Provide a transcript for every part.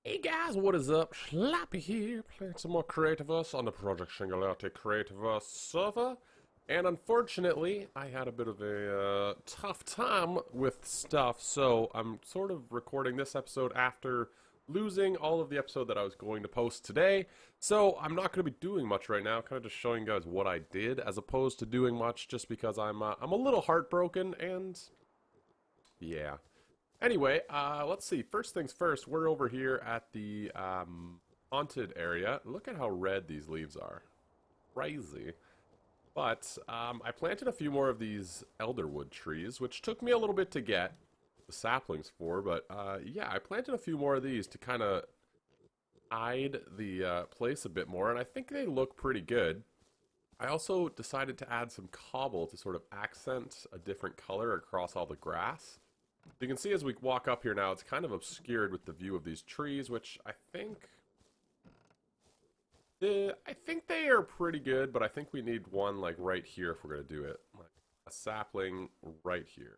Hey guys, what is up? Slappy here, playing some more Creativerse on the Project Singularity Creativerse server. And unfortunately, I had a bit of a tough time with stuff, so I'm sort of recording this episode after losing all of the episode that I was going to post today. So I'm not going to be doing much right now, kind of just showing you guys what I did, as opposed to doing much, just because I'm a little heartbroken, and yeah. Anyway, let's see. First things first, we're over here at the haunted area. Look at how red these leaves are. Crazy. But I planted a few more of these elderwood trees, which took me a little bit to get the saplings for. But yeah, I planted a few more of these to kind of hide the place a bit more, and I think they look pretty good. I also decided to add some cobble to sort of accent a different color across all the grass. You can see as we walk up here now, it's kind of obscured with the view of these trees, which I think they are pretty good, but I think we need one like right here if we're going to do it. Like a sapling right here.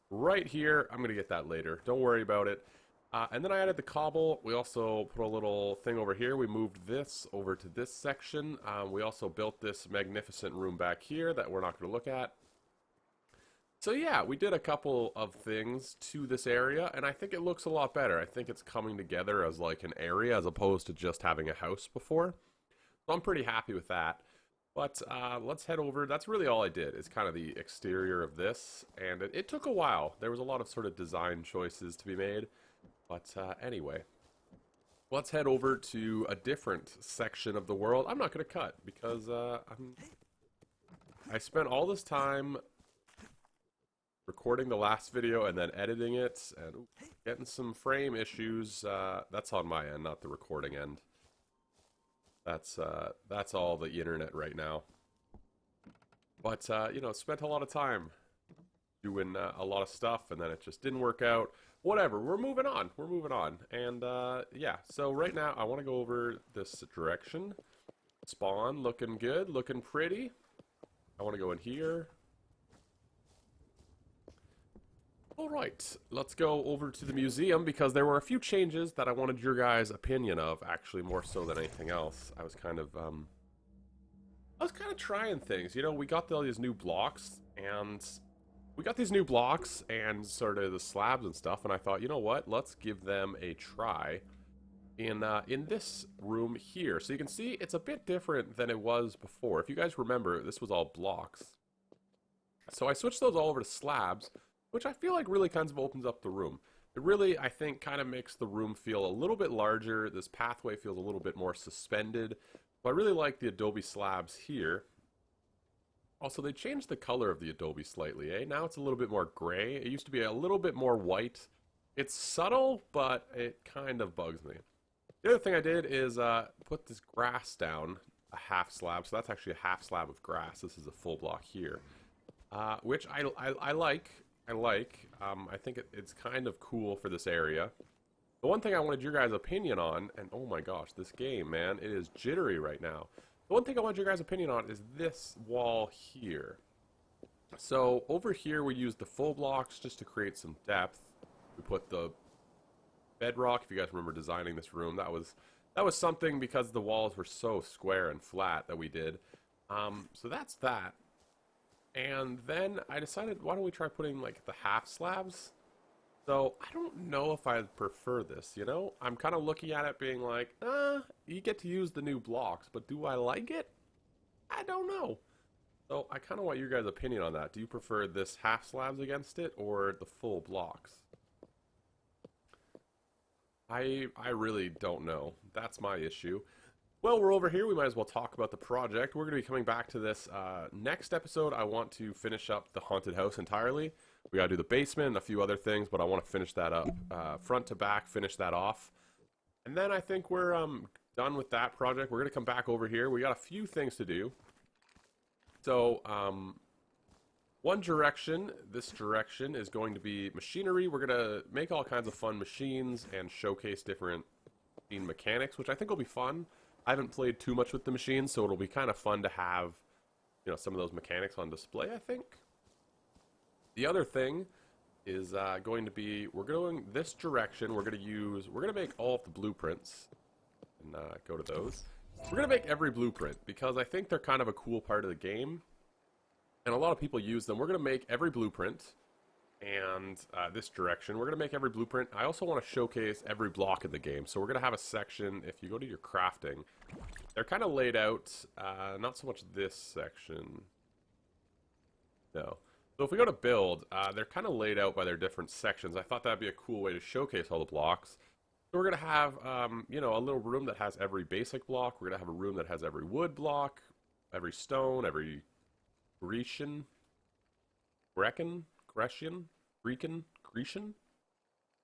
Right here, I'm going to get that later. Don't worry about it. And then I added the cobble. We also put a little thing over here. We moved this over to this section. We also built this magnificent room back here that we're not going to look at. So yeah, we did a couple of things to this area, and I think it looks a lot better. I think it's coming together as like an area as opposed to just having a house before. So I'm pretty happy with that. But let's head over. That's really all I did, is kind of the exterior of this, and it took a while. There was a lot of sort of design choices to be made. But anyway, let's head over to a different section of the world. I'm not going to cut because I spent all this time recording the last video and then editing it and getting some frame issues. That's on my end, not the recording end. That's all the internet right now. But you know, spent a lot of time doing a lot of stuff, and then it just didn't work out. Whatever, we're moving on. We're moving on. And yeah, so right now I want to go over this direction. Spawn looking good, looking pretty. I want to go in here. Alright, let's go over to the museum because there were a few changes that I wanted your guys' opinion of, actually more so than anything else. I was kind of trying things. You know, we got all these new blocks and sort of the slabs and stuff, and I thought, you know what? Let's give them a try in this room here. So you can see it's a bit different than it was before. If you guys remember, this was all blocks. So I switched those all over to slabs, which I feel like really kind of opens up the room. It really, I think, kind of makes the room feel a little bit larger. This pathway feels a little bit more suspended. So I really like the adobe slabs here. Also, they changed the color of the adobe slightly, eh? Now it's a little bit more gray. It used to be a little bit more white. It's subtle, but it kind of bugs me. The other thing I did is put this grass down, a half slab. So that's actually a half slab of grass. This is a full block here, which I like. I think it's kind of cool for this area. The one thing I wanted your guys' opinion on, and oh my gosh, this game, man, it is jittery right now. The one thing I want your guys' opinion on is this wall here. So over here we used the full blocks just to create some depth. We put the bedrock. If you guys remember designing this room, that was something because the walls were so square and flat that we did. So that's that. And then I decided, why don't we try putting like the half slabs? So I don't know if I prefer this, you know? I'm kind of looking at it being like, you get to use the new blocks, but do I like it? I don't know. So I kind of want your guys' opinion on that. Do you prefer this half slabs against it or the full blocks? I really don't know. That's my issue. Well, we're over here. We might as well talk about the project. We're going to be coming back to this next episode. I want to finish up the haunted house entirely. We got to do the basement and a few other things, but I want to finish that up front to back, finish that off. And then I think we're done with that project. We're going to come back over here. We got a few things to do. So, one direction, this direction, is going to be machinery. We're going to make all kinds of fun machines and showcase different machine mechanics, which I think will be fun. I haven't played too much with the machines, so it'll be kind of fun to have, you know, some of those mechanics on display, I think. The other thing is going to be, we're going this direction. We're going to make all of the blueprints and go to those. We're going to make every blueprint because I think they're kind of a cool part of the game. And a lot of people use them. We're going to make every blueprint and this direction. We're going to make every blueprint. I also want to showcase every block in the game. So we're going to have a section, if you go to your crafting, they're kind of laid out, not so much this section. No. So if we go to build, they're kind of laid out by their different sections. I thought that'd be a cool way to showcase all the blocks. So we're going to have, you know, a little room that has every basic block. We're going to have a room that has every wood block, every stone, every Grecian,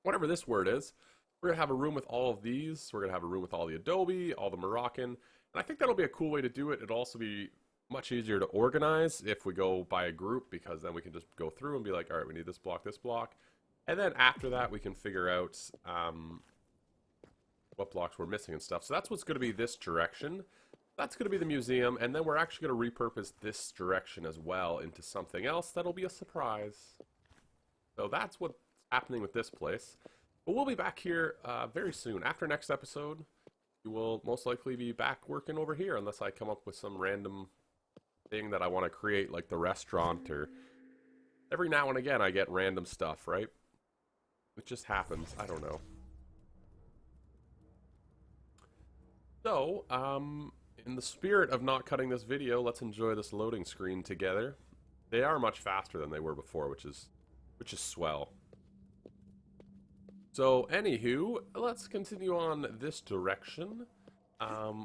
whatever this word is. We're going to have a room with all of these. We're going to have a room with all the adobe, all the Moroccan. And I think that'll be a cool way to do it. It'll also be much easier to organize if we go by a group, because then we can just go through and be like, all right, we need this block. And then after that, we can figure out what blocks we're missing and stuff. So that's what's going to be this direction. That's going to be the museum, and then we're actually going to repurpose this direction as well into something else that'll be a surprise. So that's what's happening with this place. But we'll be back here very soon. After next episode, we will most likely be back working over here, unless I come up with some random thing that I want to create, like the restaurant, or every now and again I get random stuff, right? It just happens. I don't know. So, in the spirit of not cutting this video, let's enjoy this loading screen together. They are much faster than they were before, which is swell. So, anywho, let's continue on this direction.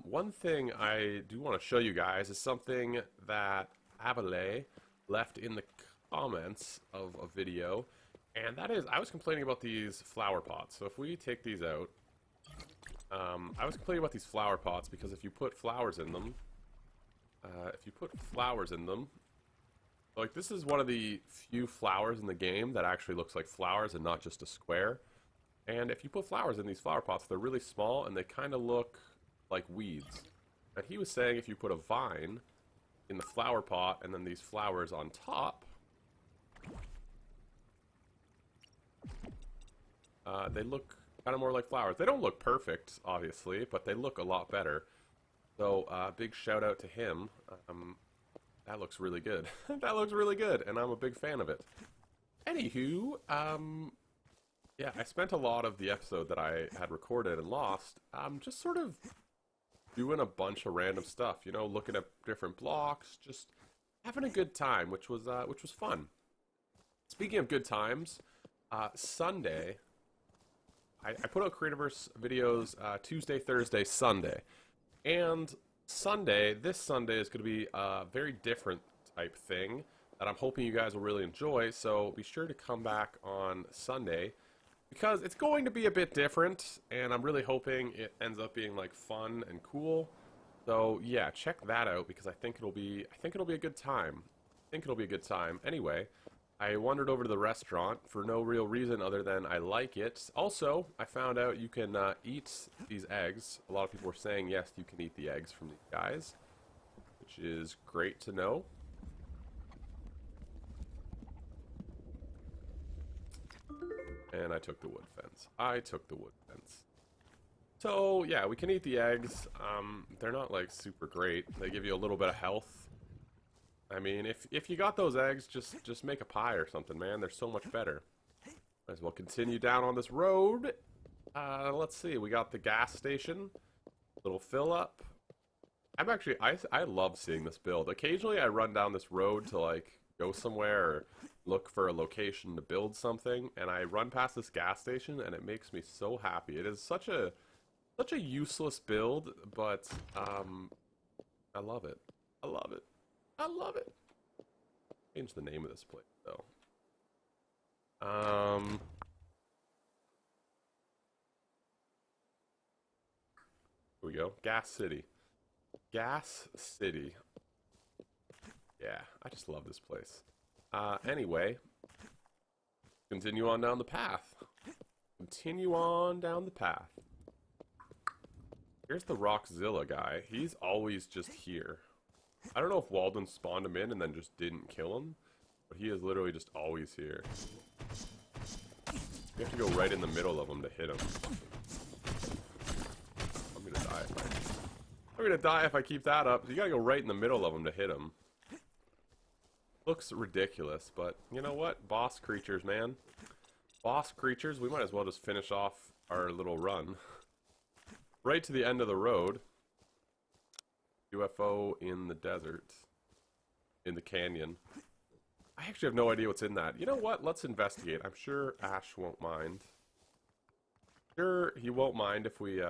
One thing I do want to show you guys is something that Avale left in the comments of a video, and that is, I was complaining about these flower pots. So if we take these out, I was complaining about these flower pots because if you put flowers in them, like this is one of the few flowers in the game that actually looks like flowers and not just a square. And if you put flowers in these flower pots, they're really small and they kind of look like weeds. And he was saying if you put a vine in the flower pot and then these flowers on top, they look kind of more like flowers. They don't look perfect, obviously, but they look a lot better. So, big shout out to him. That looks really good. That looks really good, and I'm a big fan of it. Anywho, yeah, I spent a lot of the episode that I had recorded and lost, just sort of doing a bunch of random stuff, you know, looking at different blocks, just having a good time, which was fun. Speaking of good times, Sunday, I put out Creativerse videos Tuesday, Thursday, Sunday. And Sunday, this Sunday is going to be a very different type thing that I'm hoping you guys will really enjoy. So be sure to come back on Sunday because it's going to be a bit different. And I'm really hoping it ends up being like fun and cool. So yeah, check that out because I think it'll be a good time. Anyway, I wandered over to the restaurant for no real reason other than I like it. Also, I found out you can eat these eggs. A lot of people were saying, yes, you can eat the eggs from these guys, which is great to know. And I took the wood fence. So, yeah, we can eat the eggs. They're not, like, super great. They give you a little bit of health. I mean, if you got those eggs, just make a pie or something, man. They're so much better. Might as well continue down on this road. Let's see. We got the gas station. Little fill up. I love seeing this build. Occasionally, I run down this road to, like, go somewhere or look for a location to build something, and I run past this gas station, and it makes me so happy. It is such a useless build, but I love it. I love it. Change the name of this place, though. Here we go. Gas City. Gas City. Yeah, I just love this place. Anyway, continue on down the path. Here's the Rockzilla guy. He's always just here. I don't know if Walden spawned him in and then just didn't kill him, but he is literally just always here. You have to go right in the middle of them to hit them. I'm gonna die if I keep that up. You gotta go right in the middle of them to hit them. Looks ridiculous, but you know what? Boss creatures, man. Boss creatures, we might as well just finish off our little run. Right to the end of the road. UFO in the desert. In the canyon. I actually have no idea what's in that. You know what? Let's investigate. I'm sure Ash won't mind. Sure, he won't mind if we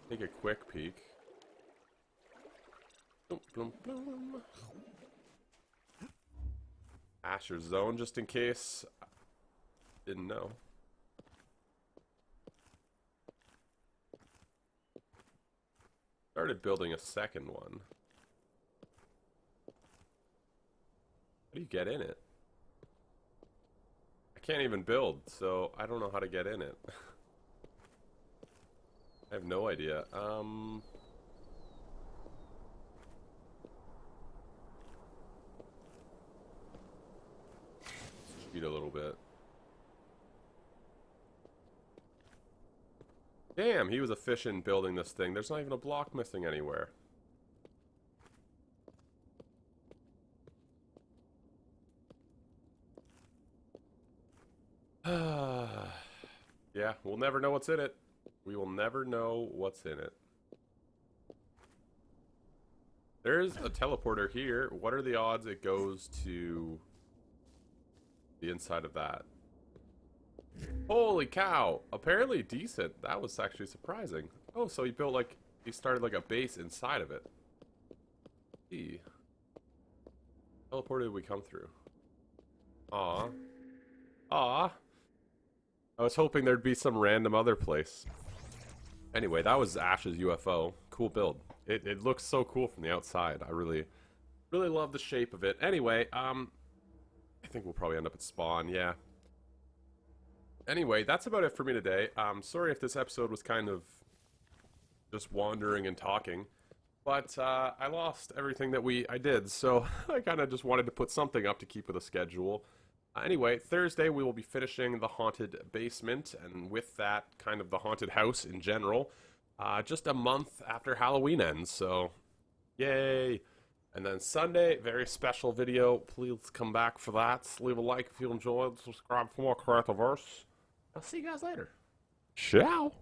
take a quick peek. Boom, boom, boom. Asher's zone, just in case. Didn't know. Started building a second one. How do you get in it? I can't even build, so I don't know how to get in it. I have no idea. Cheat a little bit. Damn, he was efficient building this thing. There's not even a block missing anywhere. Yeah, we'll never know what's in it. We will never know what's in it. There's a teleporter here. What are the odds it goes to the inside of that? Holy cow! Apparently decent. That was actually surprising. Oh, so he built like, he started like a base inside of it. Gee. Teleporter did we come through? Aw. Aw. I was hoping there'd be some random other place. Anyway, that was Ash's UFO. Cool build. It looks so cool from the outside. I really love the shape of it. Anyway, I think we'll probably end up at spawn, yeah. Anyway, that's about it for me today. Sorry if this episode was kind of just wandering and talking. But I lost everything that I did, so I kind of just wanted to put something up to keep with a schedule. Anyway, Thursday we will be finishing the haunted basement, and with that, kind of the haunted house in general. Just a month after Halloween ends, so yay! And then Sunday, very special video. Please come back for that. Leave a like if you enjoyed. Subscribe for more Creativerse. I'll see you guys later. Ciao!